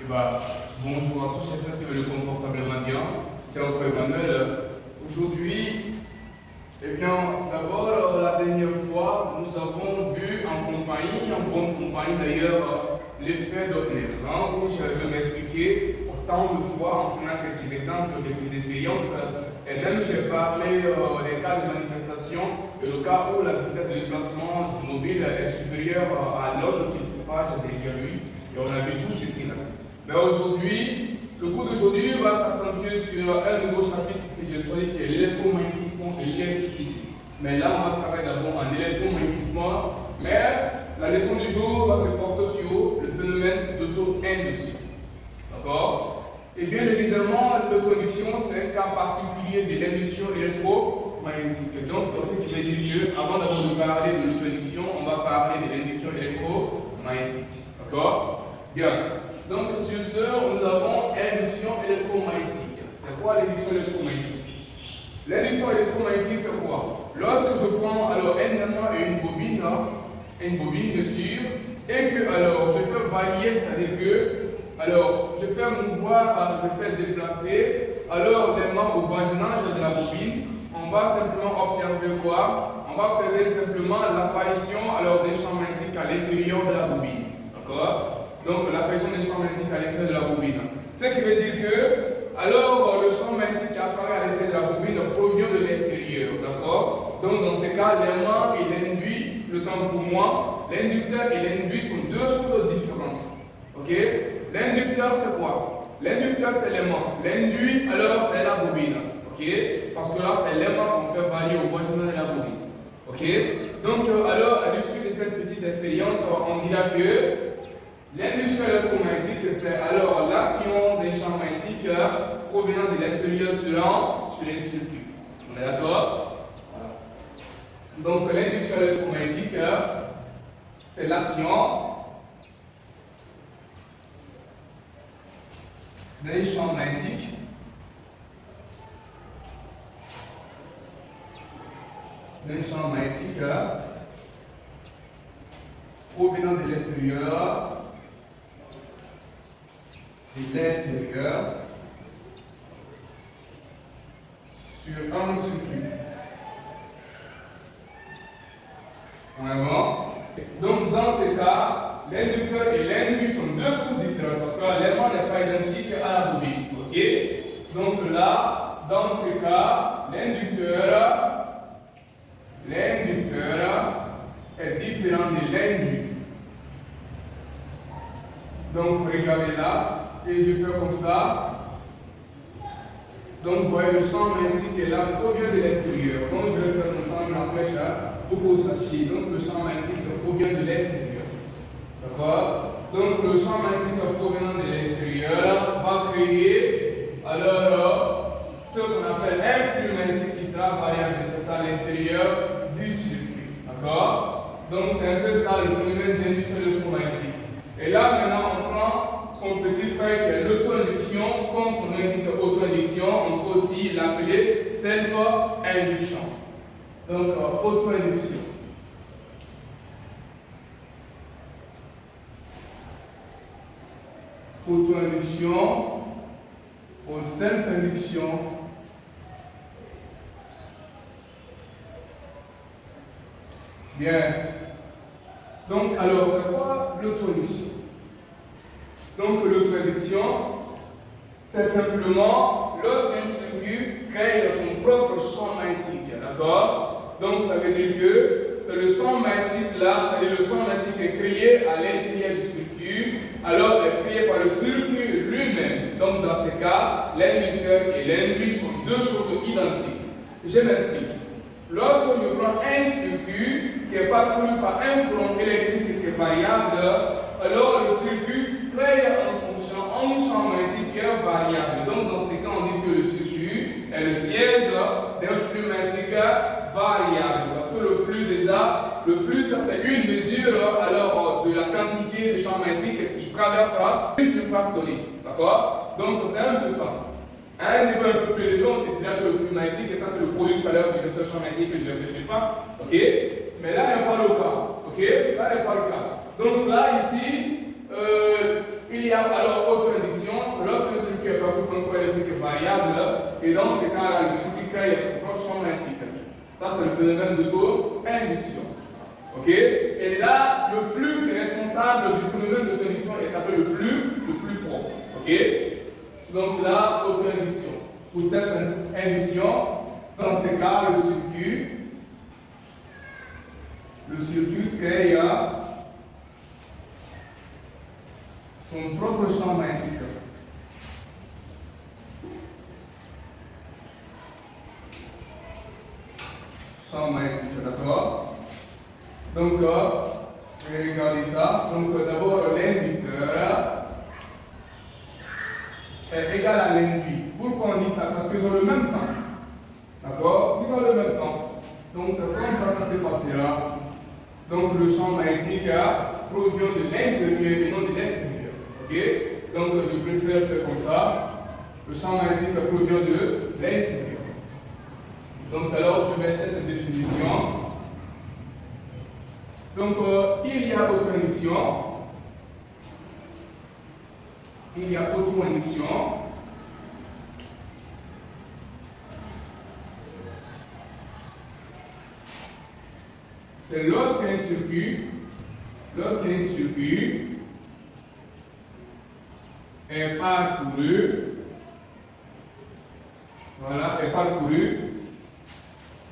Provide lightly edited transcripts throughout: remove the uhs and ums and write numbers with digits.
Eh ben, bonjour à tous, j'espère que vous allez confortablement bien. C'est notre Emmanuel. Aujourd'hui, eh bien, d'abord, la dernière fois, nous avons vu en compagnie, en bonne compagnie d'ailleurs, l'effet d'Opner, où j'avais m'expliquer autant de fois en prenant quelques exemples, quelques expériences. Et même j'ai parlé des cas de manifestation et le cas où la vitesse de déplacement du mobile est supérieure à l'onde qu'il propage derrière lui. Et on a vu tout ceci là. Mais aujourd'hui, le cours d'aujourd'hui va s'accentuer sur un nouveau chapitre que j'ai choisi qui est l'électromagnétisme et l'électricité. Mais là, on va travailler d'abord en électromagnétisme. Mais la leçon du jour va se porter sur le phénomène d'auto-induction. D'accord? Et bien évidemment, l'auto-induction, c'est un cas particulier de l'induction électromagnétique. Donc, ce qui veut dire qu'avant d'abord de parler de l'auto-induction, on va parler de l'induction électromagnétique. D'accord? Bien. Donc, sur ce, nous avons induction électromagnétique. C'est quoi l'induction électromagnétique? L'induction électromagnétique, c'est quoi? Lorsque je prends alors un élément et une bobine bien sûr, et que alors je fais varier, c'est-à-dire que alors je fais mouvoir, je fais déplacer, alors l'élément au voisinage de la bobine, on va simplement observer quoi? On va observer simplement l'apparition alors des champs magnétiques à l'intérieur de la bobine. D'accord? Donc l'apparition des champs magnétiques à l'intérieur de la bobine. Ce qui veut dire que alors le champ magnétique qui apparaît à l'intérieur de la bobine provient de l'extérieur. D'accord? Donc dans ce cas, l'aimant et l'induit, le temps pour moi, l'inducteur et l'induit sont deux choses différentes. Ok? L'inducteur c'est quoi? L'inducteur c'est l'aimant. L'induit alors c'est la bobine. Ok? Parce que là c'est l'aimant qu'on fait varier au voisinage de la bobine. Ok? Donc alors à l'issue de cette petite expérience, on dira que l'induction électromagnétique, c'est alors l'action des champs magnétiques provenant de l'extérieur sur les circuits. On est d'accord? Voilà. Donc l'induction électromagnétique, c'est l'action des champs magnétiques provenant de l'extérieur sur un circuit. Vraiment. Donc dans ce cas, l'inducteur et l'induit sont deux choses différentes parce que l'élément n'est pas identique à la bobine. Ok? Donc là, dans ce cas, l'inducteur est différent de l'induit. Donc regardez là. Et je fais comme ça. Donc vous voyez le champ magnétique est là, provient de l'extérieur. Donc je vais faire comme ça la flèche pour que vous sachiez. Donc le champ magnétique provient de l'extérieur. D'accord? Donc le champ magnétique provenant de l'extérieur va créer alors ce qu'on appelle un flux magnétique qui sera variable, c'est à l'intérieur du circuit. D'accord? Donc c'est un peu ça le phénomène d'induction électromagnétique. Et là maintenant on prend son petit frère qui est l'auto-induction, comme son indique auto-induction, on peut aussi l'appeler self-induction. Donc, auto-induction. Auto-induction ou self-induction. Bien. Donc, alors, c'est quoi l'auto-induction? Donc l'auto-induction, c'est simplement lorsqu'un circuit crée son propre champ magnétique. D'accord? Donc ça veut dire que c'est le champ magnétique là, c'est-à-dire le champ magnétique est créé à l'intérieur du circuit, alors est créé par le circuit lui-même. Donc dans ce cas, l'inducteur et l'induit sont deux choses identiques. Je m'explique. Lorsque je prends un circuit qui est parcouru par un courant électrique qui est variable, alors le circuit crée en son champ un champ magnétique qui est variable. Donc dans ce cas, on dit que le circuit est le siège d'un flux magnétique variable. Parce que le flux ça c'est une mesure alors de la quantité de champ magnétique qui traverse une surface donnée. D'accord? Donc c'est un peu ça. À un niveau un peu plus élevé, on te dira que le flux magnétique, et ça c'est le produit scalaire du vecteur champ magnétique et du vecteur surface. Ok? Mais là, il n'y a pas le cas. Ok? Là, il n'y a pas le cas. Donc là, ici, il y a alors autre votre courant électrique est variable, et dans ce cas-là, le circuit crée son propre champ magnétique. Ça, c'est le phénomène d'auto-induction. Ok? Et là, le flux qui est responsable du phénomène d'auto-induction est appelé le flux propre. Ok? Donc là, auto-induction. Pour cette induction, dans ce cas, le circuit crée son propre champ magnétique. Champ magnétique, d'accord? Donc, je vais regarder ça. Donc, d'abord, l'inducteur est égal à l'induit. Pourquoi on dit ça? Parce qu'ils ont le même temps. D'accord? Ils ont le même temps. Donc, c'est comme ça s'est passé là. Donc, le champ magnétique provient de l'intérieur et non de l'extérieur. Ok? Donc, je préfère faire comme ça. Le champ magnétique provient de l'intérieur. Donc, alors, je mets cette définition. Donc, il y a auto-induction. Il y a auto-induction. C'est lorsqu'un circuit est parcouru,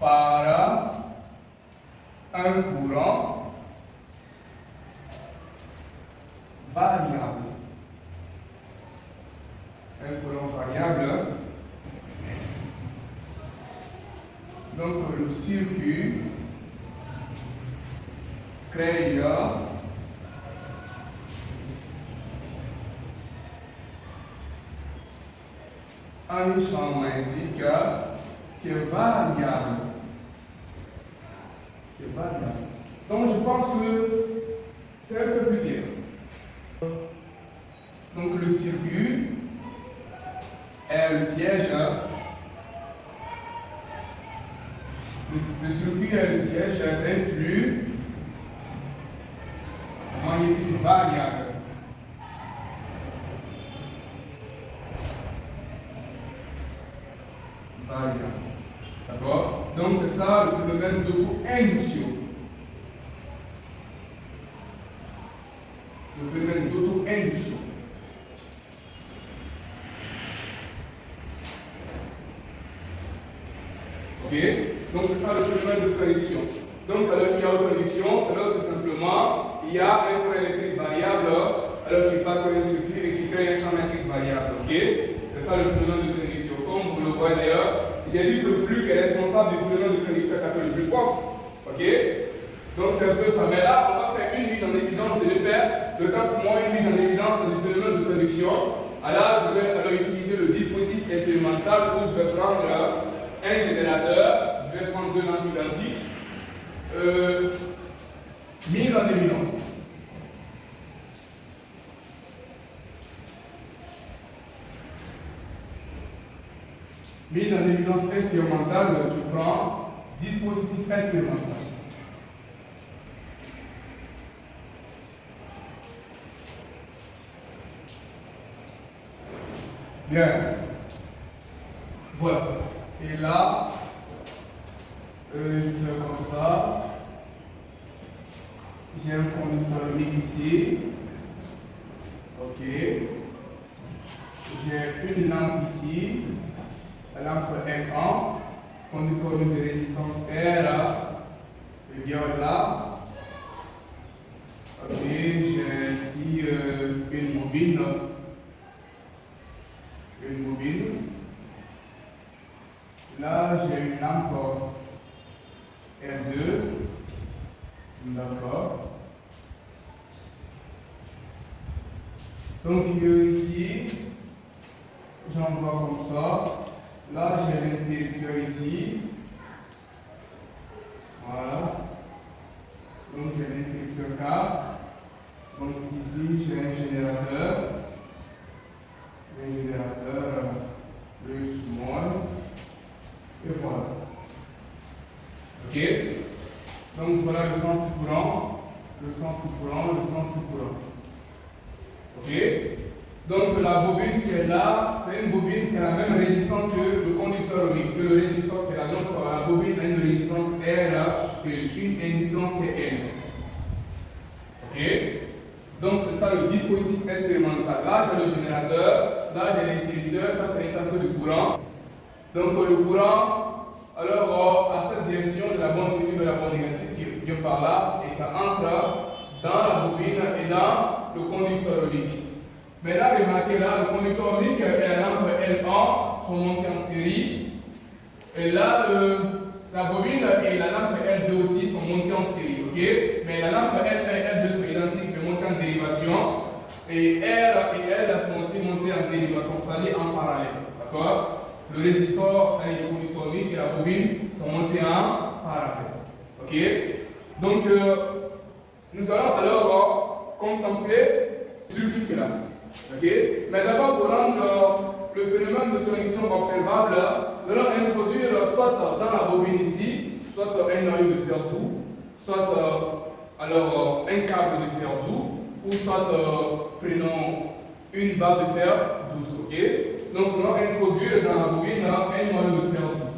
par un courant variable. Un courant variable. Donc, le circuit crée un champ magnétique qui est variable. Donc, je pense que c'est un peu plus clair. Donc, le circuit est le siège. Le circuit est le siège d'un flux magnétique variable. D'accord? Donc c'est ça le phénomène d'auto-induction. Le phénomène d'auto-induction. Ok? Donc c'est ça le phénomène d'auto-induction. Donc alors il y a auto-induction, c'est lorsque simplement il y a un courant électrique variable alors qu'il part comme un circuit et qui crée un champ magnétique variable. Ok? C'est ça le phénomène d'auto-induction. Comme vous le voyez d'ailleurs, j'ai dit que le flux qui est responsable du phénomène d'auto-induction est appelé le flux propre. Ok? Donc c'est un peu ça. Mais là, on va faire une mise en évidence de faire le cas pour moi une mise en évidence du phénomène d'auto-induction. Alors je vais alors utiliser le dispositif expérimental où je vais prendre un générateur, je vais prendre deux lampes identiques. Mise en évidence. Mise en évidence expérimentale, je prends dispositif expérimental. Bien. Voilà. Et là, je fais comme ça. J'ai un conducteur unique ici. Ok. J'ai une lampe ici. La lampe M1. Conducteur de résistance R. Et bien là. Ok. J'ai ici une bobine. Là, j'ai une lampe R2. D'accord. Donc, ici, j'envoie comme ça. Là, j'ai l'interrupteur ici. Voilà. Donc, j'ai l'interrupteur K. Donc, ici, j'ai un générateur. Plus moins. Et voilà. Ok? Donc voilà le sens du courant. Ok? Donc la bobine qui est là, c'est une bobine qui a la même résistance que le conducteur ohmique, que le résisteur qui est là. Donc la bobine a une résistance R et une inductance qui est N. Ok? Donc c'est ça le dispositif expérimental. Là j'ai le générateur, là j'ai l'interrupteur, ça c'est l'intention du courant. Donc le courant, alors à cette direction de la bande positive et de la bande négative qui vient par là, et ça entre dans la bobine et dans le conducteur ohmique. Maintenant, remarquez là, le conducteur ohmique et la lampe L1 sont montés en série. Et là, la bobine et la lampe L2 aussi sont montées en série. Ok? Mais la lampe L1 et L2 sont identiques, mais montées en dérivation. Et R et L sont aussi montées en dérivation, c'est-à-dire en parallèle. D'accord? Le résistor, c'est-à-dire le conducteur ohmique et la bobine sont montés en parallèle. Ok? Donc, nous allons alors contempler ce circuit là. Okay. Mais d'abord, pour rendre le phénomène de connexion observable, nous allons introduire soit dans la bobine ici, soit un noyau de fer doux, soit alors un câble de fer doux, ou soit prenons une barre de fer douce. Okay. Donc nous allons introduire dans la bobine un noyau de fer doux.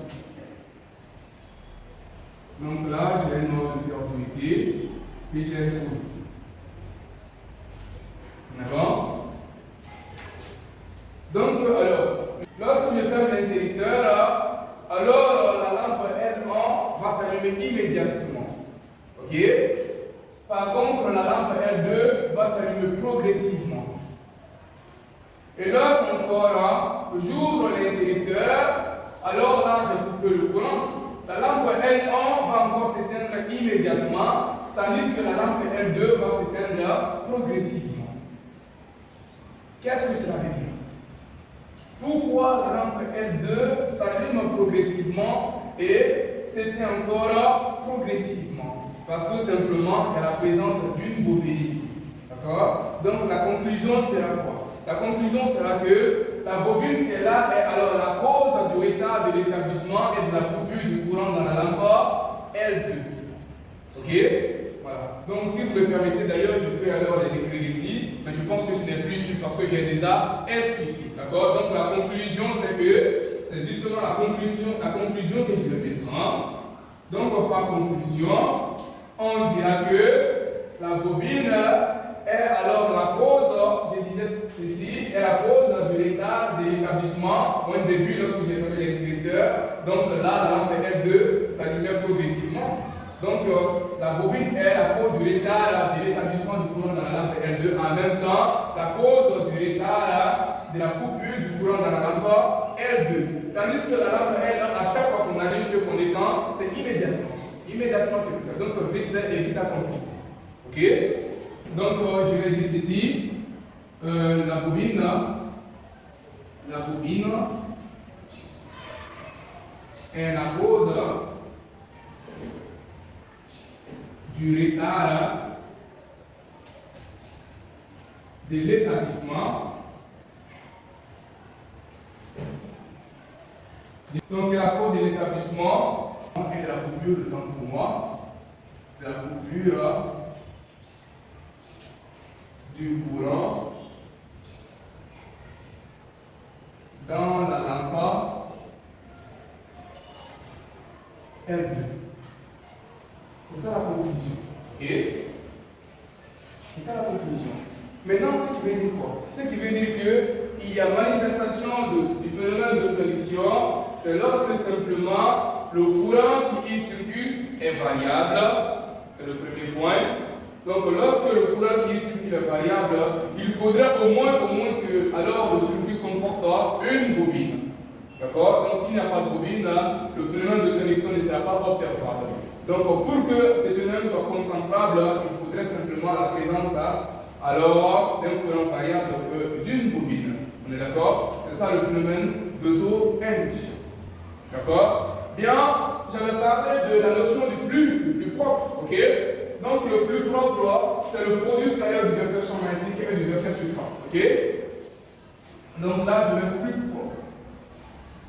Donc là, j'ai un noyau de fer doux ici, puis j'ai un trou. D'accord? Donc, alors, lorsque je ferme l'interrupteur, alors la lampe L1 va s'allumer immédiatement. Ok? Par contre, la lampe L2 va s'allumer progressivement. Et lorsqu'encore j'ouvre l'interrupteur, alors là, j'ai coupé le courant. La lampe L1 va encore s'éteindre immédiatement, tandis que la lampe L2 va s'éteindre progressivement. Qu'est-ce que cela veut dire? Pourquoi la lampe L2 s'allume progressivement et s'éteint encore progressivement? Parce que simplement, il y a la présence d'une bobine ici. D'accord? Donc la conclusion sera quoi? La conclusion sera que la bobine qui est là est alors la cause du retard de l'établissement et de la coupure du courant dans la lampe L2. Ok? Voilà. Donc si vous me permettez d'ailleurs, je peux alors les écrire ici, mais je pense que ce n'est plus utile parce que j'ai déjà expliqué. D'accord? Donc la conclusion, c'est justement la conclusion que je vais mettre. Donc par conclusion, on dira que la bobine est alors la cause, je disais ceci, est la cause du retard de l'établissement au début lorsque j'ai fermé l'interrupteur. Donc là, la lampe L2 s'allumait progressivement. Donc la bobine est la cause du retard de l'établissement du courant dans la lampe L2. En même temps, la cause du retard de la coupure du courant dans la lampe L2. Tandis que la lampe L1, à chaque fois qu'on allume le connectant, c'est immédiatement. Immédiatement que ça. Donc vite fait et vite accompli. Ok? Donc je vais dire ceci. La bobine est la cause du retard de l'établissement. Donc la cause de l'établissement et de la coupure, le temps pour moi, de la coupure du courant dans la lampe L2. C'est ça la conclusion. Ok? C'est ça la conclusion. Maintenant, ce qui veut dire quoi? Ce qui veut dire qu'il y a manifestation du phénomène de prédiction, c'est lorsque simplement le courant qui y circule est variable. C'est le premier point. Donc, lorsque le courant qui y circule est variable, il faudrait au moins que alors le circuit comporte une bobine. D'accord? Donc, s'il n'y a pas de bobine, le phénomène de connexion ne sera pas observable. Donc, pour que ce phénomène soit contemplable, il faudrait simplement la présence alors d'un courant variable d'une bobine. On est d'accord? C'est ça le phénomène d'auto-induction. D'accord? Bien, j'avais parlé de la notion du flux propre. Ok? Donc, le flux propre, c'est le produit scalaire du vecteur champ magnétique et du vecteur surface. Ok? Donc là, je mets flux propre.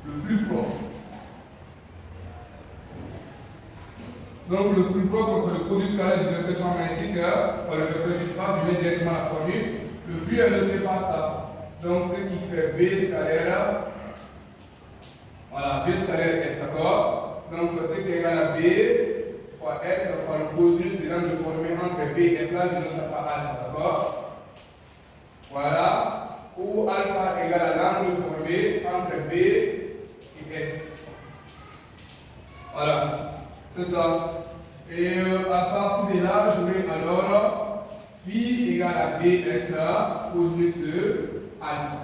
Le flux propre. Donc le flux propre, c'est le produit scalaire du vecteur champ magnétique par le vecteur surface. Je mets directement la formule. Le flux est neutré par ça. fait B scalaire. Voilà, B scalaire S, d'accord? Donc, c'est égal à B fois S fois le cosinus de l'angle formé entre B et S. Là, je note ça par alpha, d'accord? Voilà. Où alpha égale à l'angle formé entre B et S. Voilà, c'est ça. Et à partir de là, je vais alors phi égale à BSA cosinus de alpha.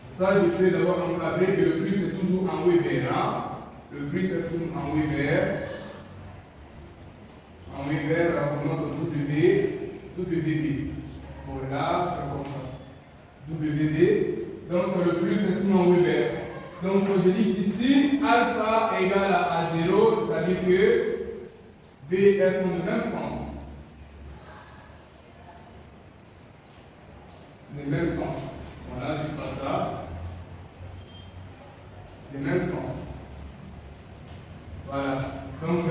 Ça, je fais d'abord encadrer que le flux c'est toujours en Weber. Hein? Le flux c'est toujours en Weber. En Weber, on note WB. Voilà, c'est comme ça. WB. Donc le flux c'est toujours en Weber. Donc je dis ici, si alpha égale à 0, c'est-à-dire que B et S sont du même sens. Le même sens. Voilà, je fais ça. Le même sens. Voilà. Donc,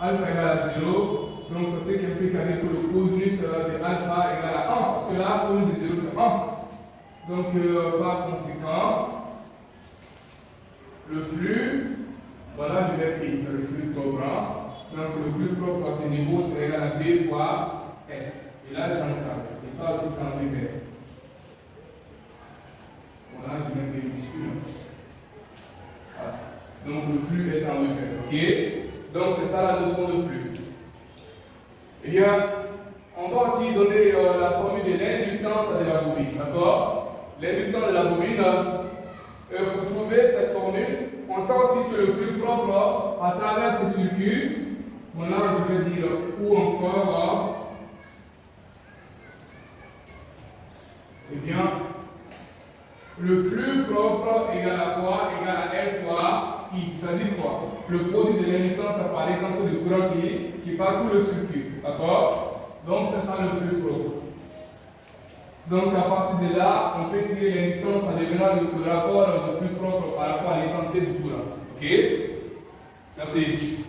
alpha égale à 0. Donc, c'est qui implique que le cosinus de alpha égale à 1. Parce que là, au lieu de 0, c'est 1. Donc, par conséquent, le flux, voilà, je vais P, c'est le flux propre. Donc, le flux propre à ce niveau, c'est égal à B fois S. Et là, j'encadre. Et ça aussi, c'est en Weber. Voilà, je mets B minuscule. Voilà. Donc, le flux est en Weber. OK? Donc, c'est ça la notion de flux. Eh bien, on va aussi donner la formule de l'inductance de la bobine. D'accord? L'inductance de la bobine, pour trouver cette formule, on sait aussi que le flux propre à travers ce circuit, maintenant je vais dire ou encore, eh bien, le flux propre égale à quoi? Égale à L fois I. C'est-à-dire quoi? Le produit de l'inductance par l'étendue du courant qui parcourt le circuit. D'accord? Donc c'est ça le flux propre. Donc à partir de là, on peut tirer l'inductance en devenant le rapport du flux propre par rapport à l'intensité du courant. Ok? Merci.